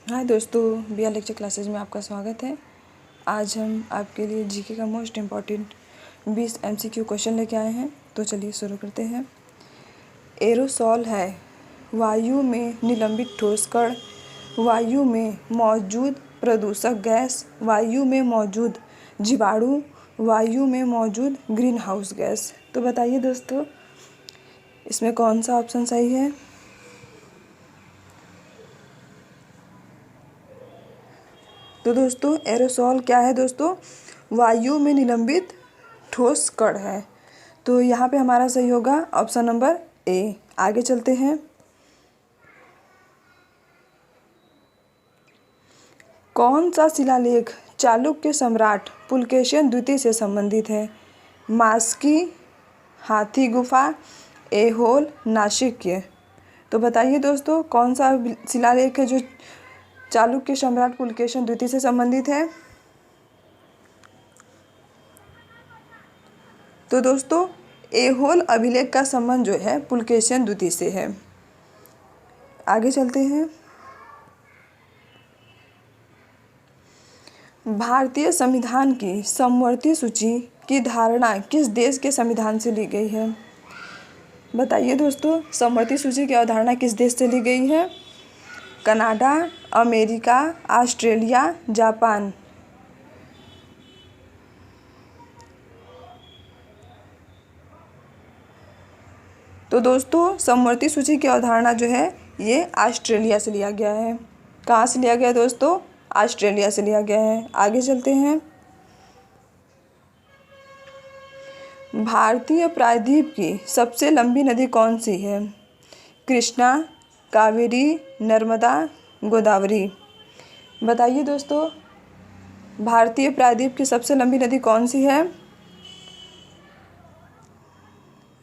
हाय दोस्तों, B are lecture classes में आपका स्वागत है। आज हम आपके लिए जीके का मोस्ट इम्पॉर्टेंट 20 एमसीक्यू क्वेश्चन लेके आए हैं। तो चलिए शुरू करते हैं। एरोसॉल है वायु में निलंबित ठोस कण, वायु में मौजूद प्रदूषक गैस, वायु में मौजूद जीवाणु, वायु में मौजूद ग्रीन हाउस गैस। तो बताइए दोस्तों, इसमें कौन सा ऑप्शन सही है? तो दोस्तों एरोसॉल क्या है दोस्तों? वायु में निलंबित ठोस कण है। तो यहाँ पे हमारा सही होगा ऑप्शन नंबर ए। आगे चलते हैं। कौन सा शिलालेख चालुक्य सम्राट पुलकेशिन द्वितीय से संबंधित है? मास्की, हाथी गुफा, ऐहोल, नासिक्य। तो बताइए दोस्तों, कौन सा शिलालेख है जो चालुक्य सम्राट पुलकेशिन द्वितीय से संबंधित है? तो दोस्तों ऐहोल अभिलेख का संबंध जो है पुलकेशिन द्वितीय से है। आगे चलते हैं। भारतीय संविधान की समवर्ती सूची की धारणा किस देश के संविधान से ली गई है? बताइए दोस्तों, समवर्ती सूची की अवधारणा किस देश से ली गई है? Canada, America, Australia, Japan. तो दोस्तों समवर्ती सूची की अवधारणा जो है ये ऑस्ट्रेलिया से लिया गया है। कहाँ से लिया गया दोस्तों? ऑस्ट्रेलिया से लिया गया है। आगे चलते हैं। भारतीय प्रायद्वीप की सबसे लंबी नदी कौन सी है? कृष्णा, कावेरी, नर्मदा, गोदावरी। बताइए दोस्तों, भारतीय प्रायद्वीप की सबसे लंबी नदी कौन सी है?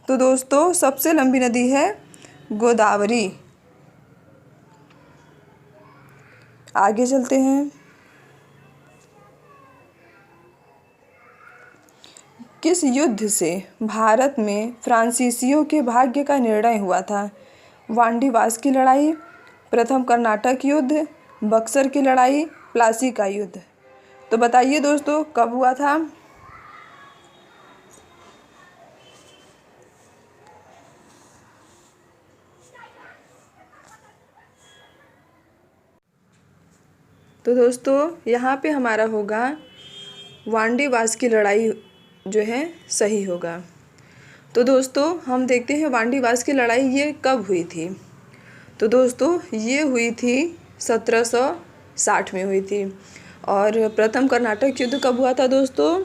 तो दोस्तों सबसे लंबी नदी है गोदावरी। आगे चलते हैं। किस युद्ध से भारत में फ्रांसीसियों के भाग्य का निर्णय हुआ था? वांडीवास की लड़ाई, प्रथम कर्नाटक युद्ध, बक्सर की लड़ाई, प्लासी का युद्ध। तो बताइए दोस्तों कब हुआ था? तो दोस्तों यहाँ पे हमारा होगा वांडीवास की लड़ाई जो है सही होगा। तो दोस्तों हम देखते हैं वांडीवास की लड़ाई ये कब हुई थी। तो दोस्तों ये हुई थी 1760 में हुई थी। और प्रथम कर्नाटक युद्ध कब हुआ था दोस्तों?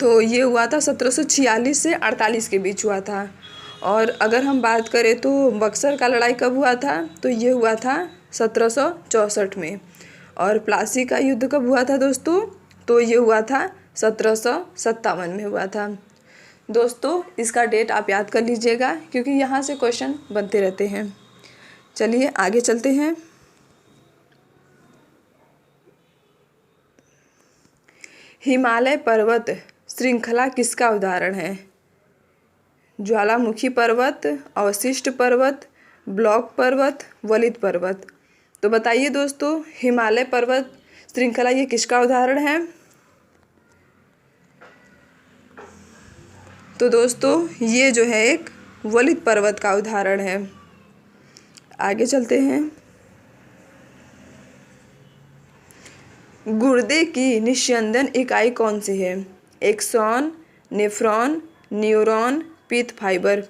तो ये हुआ था 1746 से 48 के बीच हुआ था। और अगर हम बात करें तो बक्सर का लड़ाई कब हुआ था? तो ये हुआ था 1764 में। और प्लासी का युद्ध कब हुआ था दोस्तों? तो ये हुआ था 1757 में हुआ था। दोस्तों इसका डेट आप याद कर लीजिएगा क्योंकि यहाँ से क्वेश्चन बनते रहते हैं। चलिए आगे चलते हैं। हिमालय पर्वत श्रृंखला किसका उदाहरण है? ज्वालामुखी पर्वत, अवशिष्ट पर्वत, ब्लॉक पर्वत, वलित पर्वत। तो बताइए दोस्तों हिमालय पर्वत श्रृंखला ये किसका उदाहरण है? तो दोस्तों ये जो है एक वलित पर्वत का उदाहरण है। आगे चलते हैं। गुर्दे की निस्यंदन इकाई कौन सी है? एक्सॉन, नेफ्रॉन, न्यूरॉन, पीत फाइबर।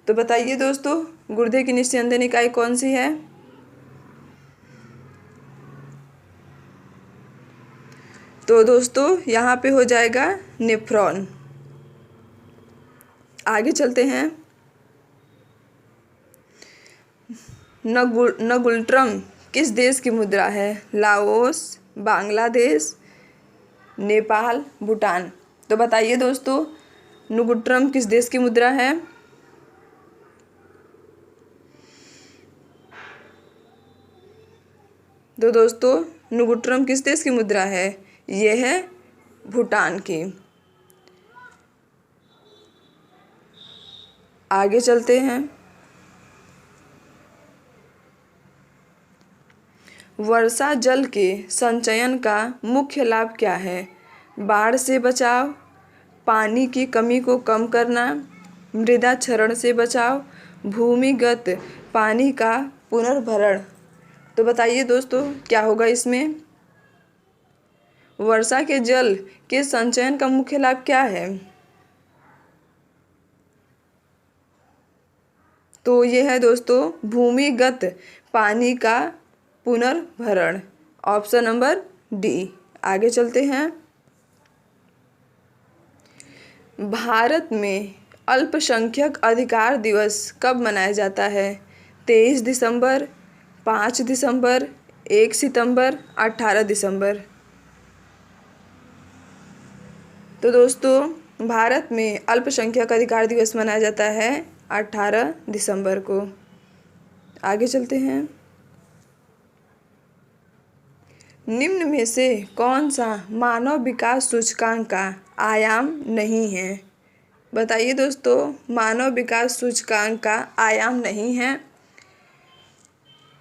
तो बताइए दोस्तों गुर्दे की निस्यंदन इकाई कौन सी है? तो दोस्तों यहाँ पे हो जाएगा नेफ्रॉन। आगे चलते हैं। नगुल्ट्रम किस देश की मुद्रा है? लाओस, बांग्लादेश, नेपाल, भूटान। तो बताइए दोस्तों नुगुट्रम किस देश की मुद्रा है? तो दोस्तों नुगुट्रम किस देश की मुद्रा है? ये है भूटान की। आगे चलते हैं। वर्षा जल के संचयन का मुख्य लाभ क्या है? बाढ़ से बचाव, पानी की कमी को कम करना, मृदा क्षरण से बचाव, भूमिगत पानी का पुनर्भरण। तो बताइए दोस्तों क्या होगा इसमें? वर्षा के जल के संचयन का मुख्य लाभ क्या है? तो ये है दोस्तों भूमिगत पानी का पुनर्भरण, ऑप्शन नंबर डी। आगे चलते हैं। भारत में अल्पसंख्यक अधिकार दिवस कब मनाया जाता है? 23 दिसंबर, 5 दिसंबर, 1 सितंबर, 18 दिसंबर। तो दोस्तों भारत में अल्पसंख्यक अधिकार दिवस मनाया जाता है 18 दिसंबर को। आगे चलते हैं। निम्न में से कौन सा मानव विकास सूचकांक का आयाम नहीं है? बताइए दोस्तों मानव विकास सूचकांक का आयाम नहीं है।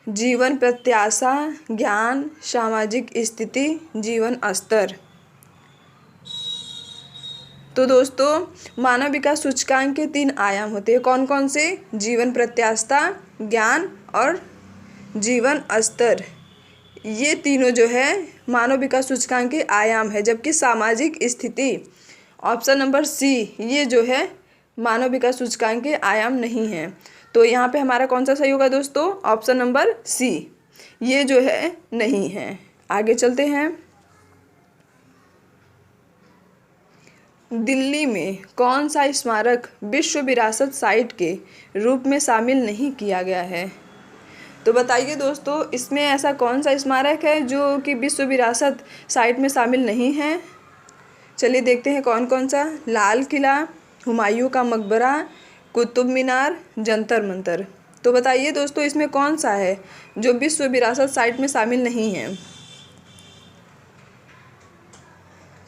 जीवन प्रत्याशा, ज्ञान, सामाजिक स्थिति, जीवन स्तर। तो दोस्तों मानव विकास सूचकांक के 3 आयाम होते हैं। कौन कौन से? जीवन प्रत्याशा, ज्ञान और जीवन स्तर। ये तीनों जो है मानव विकास सूचकांक के आयाम है। जबकि सामाजिक स्थिति, ऑप्शन नंबर सी, ये जो है मानव विकास सूचकांक के आयाम नहीं है। तो यहाँ पे हमारा कौन सा सही होगा दोस्तों? ऑप्शन नंबर सी, ये जो है नहीं है। आगे चलते हैं। दिल्ली में कौन सा स्मारक विश्व विरासत साइट के रूप में शामिल नहीं किया गया है? तो बताइए दोस्तों इसमें ऐसा कौन सा स्मारक है जो कि विश्व विरासत साइट में शामिल नहीं है? चलिए देखते हैं कौन कौन सा। लाल किला, हुमायूं का मकबरा, कुतुब मीनार, जंतर मंतर। तो बताइए दोस्तों इसमें कौन सा है जो विश्व विरासत साइट में शामिल नहीं है?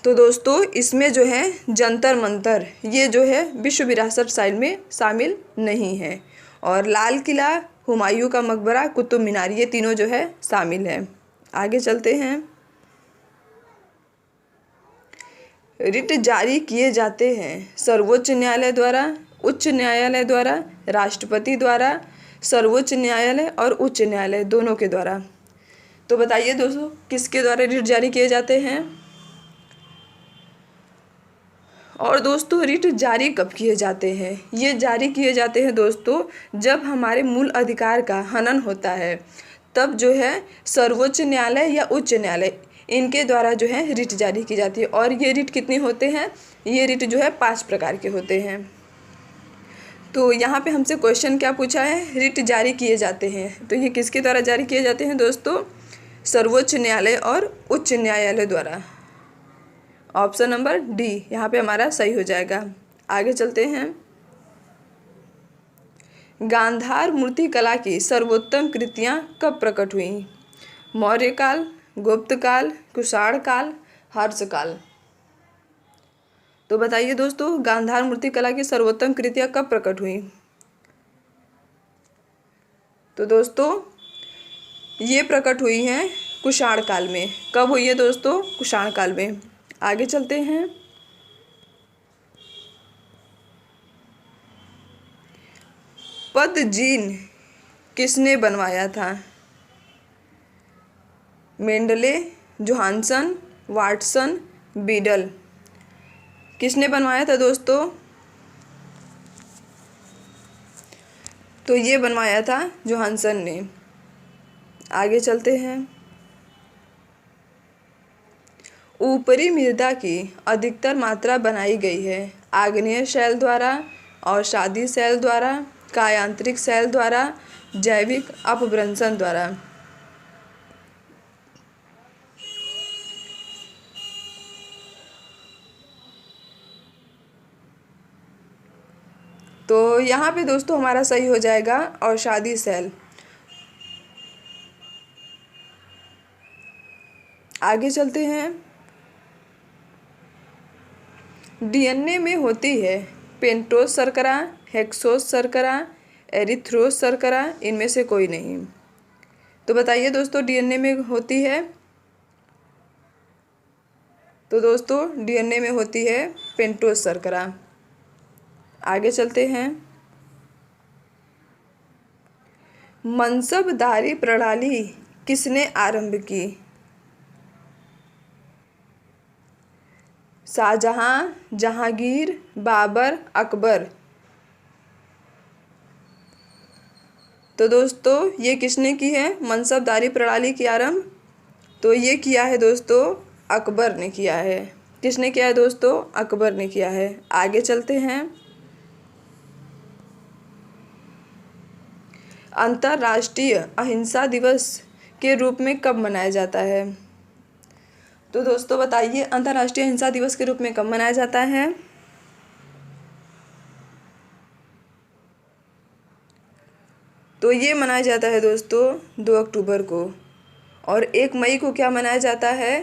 तो दोस्तों इसमें जो है जंतर मंतर, ये जो है विश्व विरासत साइट में शामिल नहीं है। और लाल किला, हुमायूं का मकबरा, कुतुब मीनार, ये तीनों जो है शामिल है। आगे चलते हैं। रिट जारी किए जाते हैं सर्वोच्च न्यायालय द्वारा, उच्च न्यायालय द्वारा, राष्ट्रपति द्वारा, सर्वोच्च न्यायालय और उच्च न्यायालय दोनों के द्वारा। तो बताइए दोस्तों किसके द्वारा रिट जारी किए जाते हैं? और दोस्तों रिट जारी कब किए जाते हैं? ये जारी किए जाते हैं दोस्तों जब हमारे मूल अधिकार का हनन होता है, तब जो है सर्वोच्च न्यायालय या उच्च न्यायालय इनके द्वारा जो है रिट जारी की जाती है। और ये रिट कितने होते हैं? ये रिट जो है 5 प्रकार के होते हैं। तो यहाँ पे हमसे क्वेश्चन क्या पूछा है? रिट जारी किए जाते हैं, तो ये किसके द्वारा जारी किए जाते हैं दोस्तों? सर्वोच्च न्यायालय और उच्च न्यायालय द्वारा। ऑप्शन नंबर डी यहाँ पे हमारा सही हो जाएगा। आगे चलते हैं। गांधार मूर्ति कला की सर्वोत्तम कृतियाँ कब प्रकट हुई? मौर्य काल, गुप्त काल, कुषाण काल, हर्ष काल। तो बताइए दोस्तों गांधार मूर्ति कला की सर्वोत्तम कृतियाँ कब प्रकट हुई? तो दोस्तों ये प्रकट हुई हैं कुषाण काल में। कब हुई है दोस्तों? कुषाण काल में। आगे चलते हैं। पदजीन किसने बनवाया था? Mendel, Johansson, Watson, beetle. किसने बनवाया था दोस्तों? तो ये बनवाया था जोहानसन ने। आगे चलते हैं। ऊपरी मृदा की अधिकतर मात्रा बनाई गई है आग्नेय शैल द्वारा, अवसादी शैल द्वारा, कायांतरिक शैल द्वारा, जैविक अपभ्रंशन द्वारा। तो यहाँ पे दोस्तों हमारा सही हो जाएगा अवसादी शैल। आगे चलते हैं। डीएनए में होती है पेंटोज शर्करा, हेक्सोज शर्करा, एरिथ्रोज शर्करा, इनमें से कोई नहीं। तो बताइए दोस्तों डीएनए में होती है, तो दोस्तों डीएनए में होती है पेंटोज शर्करा। आगे चलते हैं। मनसबदारी प्रणाली किसने आरंभ की? शाहजहां, जहांगीर, बाबर, अकबर। तो दोस्तों ये किसने की है मनसबदारी प्रणाली की आरंभ? तो ये किया है दोस्तों अकबर ने किया है। किसने किया है दोस्तों? अकबर ने किया है। आगे चलते हैं। अंतर्राष्ट्रीय अहिंसा दिवस के रूप में कब मनाया जाता है? तो दोस्तों बताइए अंतर्राष्ट्रीय अहिंसा दिवस के रूप में कब मनाया जाता है? तो ये मनाया जाता है दोस्तों 2 अक्टूबर को। और 1 मई को क्या मनाया जाता है?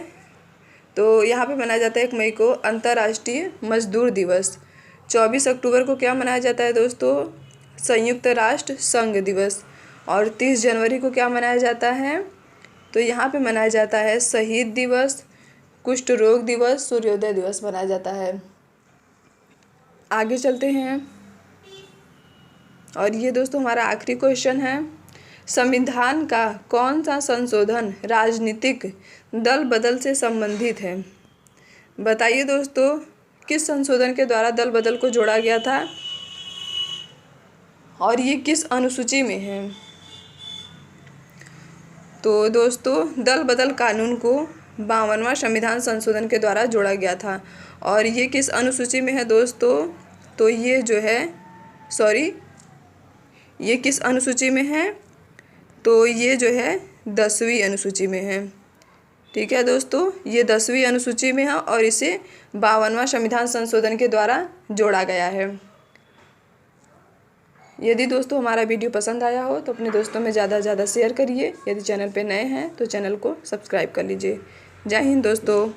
तो यहाँ पे मनाया जाता है 1 मई को अंतर्राष्ट्रीय मजदूर दिवस। 24 अक्टूबर को क्या मनाया जाता है दोस्तों? संयुक्त राष्ट्र संघ दिवस। और 30 जनवरी को क्या मनाया जाता है? तो यहाँ पे मनाया जाता है शहीद दिवस, कुष्ठ रोग दिवस, सूर्योदय दिवस मनाया जाता है। आगे चलते हैं। और ये दोस्तों हमारा आखिरी क्वेश्चन है। संविधान का कौन सा संशोधन राजनीतिक दल बदल से संबंधित है? बताइए दोस्तों किस संशोधन के द्वारा दल बदल को जोड़ा गया था और ये किस अनुसूची में है? तो दोस्तों दल बदल कानून को 52वां संविधान संशोधन के द्वारा जोड़ा गया था। और ये किस अनुसूची में है दोस्तों? तो ये जो है ये किस अनुसूची में है? तो ये जो है 10वीं अनुसूची में है। ठीक है दोस्तों, ये 10वीं अनुसूची में है और इसे 52वां संविधान संशोधन के द्वारा जोड़ा गया है। यदि दोस्तों हमारा वीडियो पसंद आया हो तो अपने दोस्तों में ज़्यादा से ज़्यादा शेयर करिए। यदि चैनल पे नए हैं तो चैनल को सब्सक्राइब कर लीजिए। जय हिंद दोस्तों।